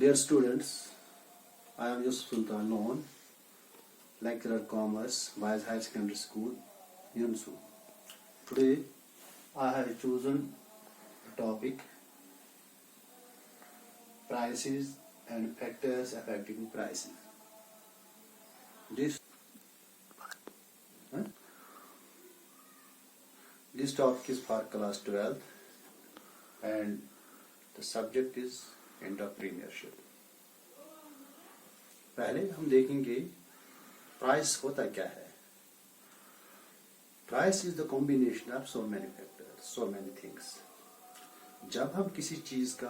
Dear students, I am Yusuf Sultan Loan, lecturer Commerce, Boys Higher Secondary School, Yunsu. Today, I have chosen the topic prices and factors affecting pricing. This topic is for class 12 and the subject is entrepreneurship. पहले हम देखेंगे price होता क्या है. Price is the combination of so many factors, so many things. जब हम किसी चीज का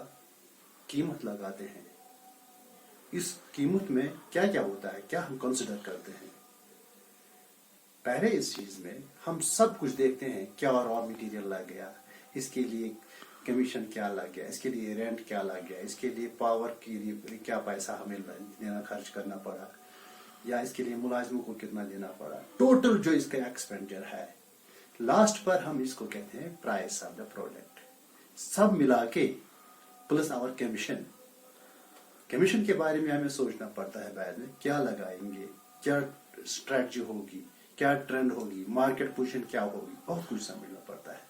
कीमत लगाते हैं, इस कीमत में क्या क्या होता है, क्या हम कंसिडर करते हैं. पहले इस चीज में हम सब कुछ देखते हैं, क्या रॉ मटेरियल लग गया, इसके लिए कमीशन क्या लग गया, इसके लिए रेंट क्या लग गया, इसके लिए पावर के लिए क्या पैसा हमें देना खर्च करना पड़ा, या इसके लिए मुलाजिमों को कितना देना पड़ा, टोटल जो इसका एक्सपेंडिचर है. लास्ट पर हम इसको कहते हैं प्राइस ऑफ द प्रोडक्ट. सब मिला के प्लस आवर कमीशन. कमीशन के बारे में हमें सोचना पड़ता है बाद में, क्या लगाएंगे, क्या स्ट्रेटजी होगी, क्या ट्रेंड होगी, मार्केट पोजीशन क्या होगी, बहुत कुछ समझना पड़ता है.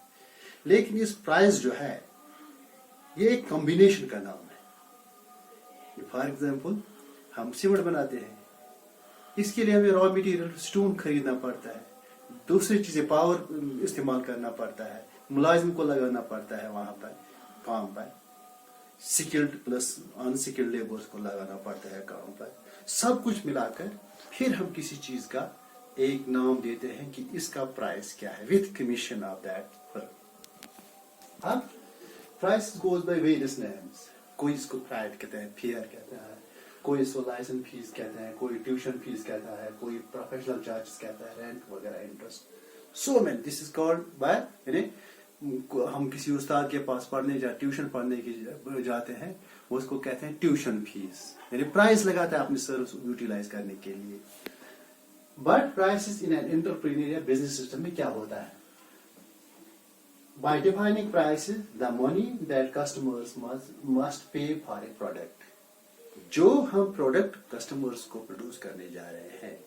लेकिन इस प्राइस जो है ये एक कॉम्बिनेशन का नाम है. फॉर एग्जांपल हम सीमेंट बनाते हैं, इसके लिए हमें रॉ मटेरियल स्टोन खरीदना पड़ता है, दूसरी चीजें पावर इस्तेमाल करना पड़ता है, मुलाजिम को लगाना पड़ता है वहां पर काम पर, स्किल्ड प्लस अनस्किल्ड लेबर्स को लगाना पड़ता है काम पर. सब कुछ मिलाकर फिर हम किसी चीज का एक नाम देते हैं कि इसका प्राइस क्या है, विथ कमीशन ऑफ दैट. अब price goes by various names. कोई इसको प्राइड कहते हैं, फेयर कहता है, कोई इसको लाइसेंस फीस कहते हैं, कोई ट्यूशन फीस कहता है, कोई प्रोफेशनल चार्जेस कहता है, रेंट वगैरह, interest, so many. This is called by, यानी हम किसी उस्ताद के पास पढ़ने ट्यूशन पढ़ने के जाते हैं, वो उसको कहते हैं ट्यूशन फीस, यानी प्राइस लगाता है अपनी सर्विस यूटिलाइज करने के लिए. But prices in an entrepreneur या बिजनेस सिस्टम में क्या होता है? By defining prices, the money that customers must pay for a product. जो हम प्रोडक्ट कस्टमर्स को प्रोड्यूस करने जा रहे हैं,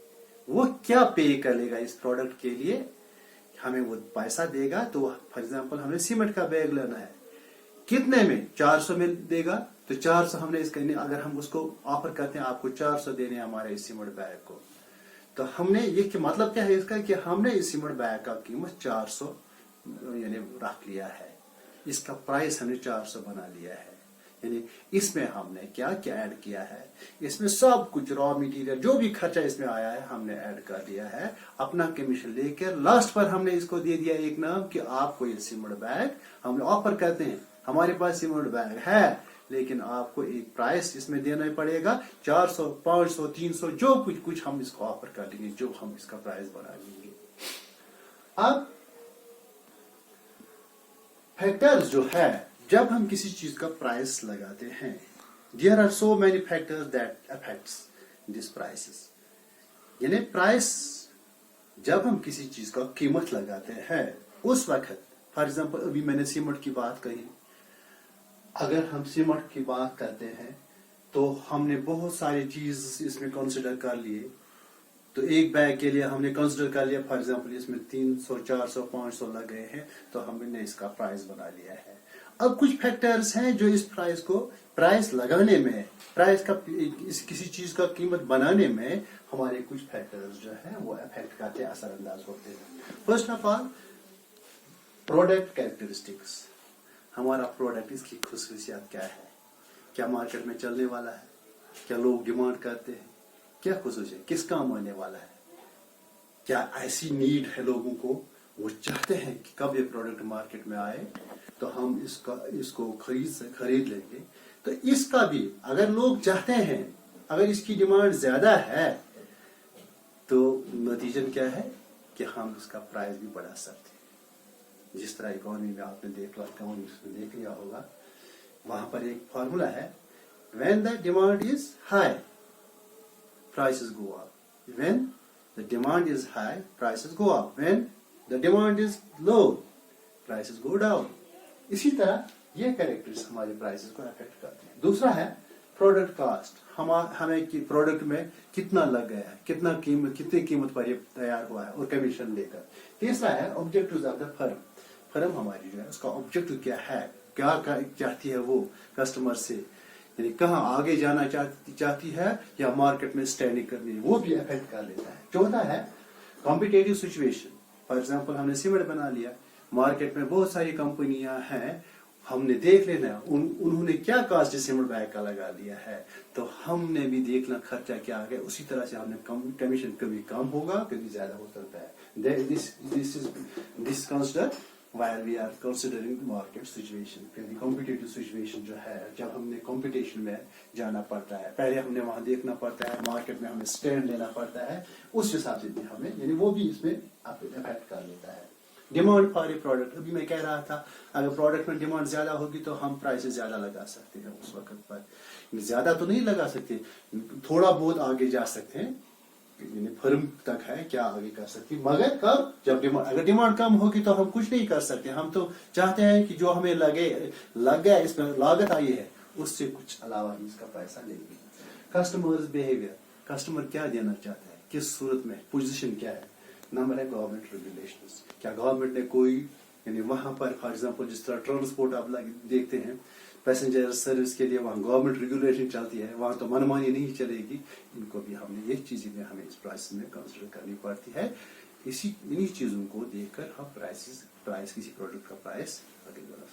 वो क्या पे करेगा इस प्रोडक्ट के लिए, हमें वो पैसा देगा. तो फॉर एग्जांपल हमें सीमेंट का बैग लेना है, कितने में, 400 में देगा. तो 400 हमने इसका, अगर हम उसको ऑफर करते हैं आपको 400 देने हमारे इस सीमेंट बैग को, तो हमने ये मतलब क्या है इसका, कि हमने इस सीमेंट बैग का कीमत 400 यानी रख लिया है, इसका प्राइस हमने 400 बना लिया है. यानी इसमें हमने क्या क्या ऐड किया है, इसमें सब कुछ रॉ मटेरियल जो भी खर्चा इसमें आया है हमने ऐड कर दिया है, अपना कमीशन लेकर लास्ट पर हमने इसको दे दिया एक नाम कि आपको ये सीमेंट बैग हमने ऑफर करते हैं, हमारे पास सीमेंट बैग है, लेकिन आपको एक प्राइस इसमें देना पड़ेगा 400, 500, 300, जो कुछ हम इसको ऑफर कर देंगे, जो हम इसका प्राइस बना लेंगे. अब फैक्टर्स जो है, जब हम किसी चीज का प्राइस लगाते हैं, there are so many factors that affects this prices. यानी प्राइस जब हम किसी चीज का कीमत लगाते हैं उस वक्त, फॉर एग्जांपल अभी मैंने सीमेंट की बात कही, अगर हम सीमेंट की बात करते हैं तो हमने बहुत सारी चीज इसमें कंसिडर कर लिए. तो एक बैग के लिए हमने कंसिडर कर लिया, फॉर एग्जांपल इसमें 300, 400, 500 लग गए हैं, तो हमने इसका प्राइस बना लिया है. अब कुछ फैक्टर्स हैं जो इस प्राइस को, प्राइस लगाने में, प्राइस का किसी चीज का कीमत बनाने में हमारे कुछ फैक्टर्स जो है वो अफेक्ट करते हैं, असरअंदाज होते हैं. First of all product characteristics. हमारा प्रोडक्ट, इसकी खुसूसियात क्या है, क्या मार्केट में चलने वाला है, क्या लोग डिमांड करते हैं, क्या खुसूसियत, किस काम आने वाला है, क्या ऐसी नीड है लोगों को, वो चाहते हैं कि कब ये प्रोडक्ट मार्केट में आए तो हम इसको खरीद लेंगे. तो इसका भी अगर लोग चाहते हैं, अगर इसकी डिमांड ज्यादा है, तो नतीजन क्या है कि हम इसका प्राइस भी बढ़ा सकते हैं. जिस तरह इकोनॉमी में आपने देख लिया होगा, वहां पर एक फॉर्मूला है, when the demand is high prices go up. When the demand is high, prices go up. When the demand is low, prices go down. इसी तरह ये कैरेक्टर्स हमारे प्राइसेस को अफेक्ट करते हैं. दूसरा है प्रोडक्ट कॉस्ट, हमें प्रोडक्ट में कितना लग गया है, कितनी कीमत पर ये तैयार हुआ है, और कमीशन लेकर। तीसरा है objectives of the firm. Firm हमारी जो है उसका ऑब्जेक्टिव क्या है, क्या चाहती है वो कस्टमर से, यानी कहाँ आगे जाना चाहती है या मार्केट में स्टैंडिंग करनी है, वो भी अफेक्ट कर लेता है। चौथा है कॉम्पिटेटिव सिचुएशन। फॉर एग्जाम्पल हमने सीमेंट बना लिया, मार्केट में बहुत सारी कंपनियां हैं, हमने देख लेना उन्होंने क्या कास्ट सीमेंट बैग का लगा लिया है, तो हमने भी देखना खर्चा क्या आ गया, उसी तरह से हमने कमीशन कभी कम होगा कभी ज्यादा हो सकता है। This consider while we are considering market situation। Competitive situation जो है, जब हमने कंपटीशन में जाना पड़ता है, पहले हमने वहां देखना पड़ता है, मार्केट में हमें स्टैंड लेना पड़ता है, उस हिसाब से भी हमें, यानी वो भी इसमें अफेक्ट कर लेता है। डिमांड फॉर ए प्रोडक्ट, अभी मैं कह रहा था अगर प्रोडक्ट में डिमांड ज्यादा होगी तो हम प्राइसेस ज्यादा लगा सकते हैं उस वक्त पर, ज्यादा तो नहीं लगा सकते, थोड़ा बहुत आगे जा सकते हैं, फर्म तक है क्या आगे कर सकती, मगर कब, जब अगर डिमांड कम होगी तो हम कुछ नहीं कर सकते। हम तो चाहते हैं कि जो हमें लग गया इसमें लागत आई है उससे कुछ अलावा हम इसका पैसा लेंगे। कस्टमर्स बिहेवियर, कस्टमर क्या देना चाहता है, किस सूरत में, पोजीशन क्या है। नंबर है गवर्नमेंट रेगुलेशंस, क्या गवर्नमेंट ने कोई, यानी वहां पर फॉर एग्जांपल जिस तरह ट्रांसपोर्ट आप देखते हैं पैसेंजर सर्विस के लिए वहाँ गवर्नमेंट रेगुलेशन चलती है, वहाँ तो मनमानी नहीं चलेगी। इनको भी हमने ये चीजें भी हमें इस प्राइस में कंसिडर करनी पड़ती है। इन्हीं चीजों को देखकर हम प्राइस किसी प्रोडक्ट का प्राइस आगे बढ़ा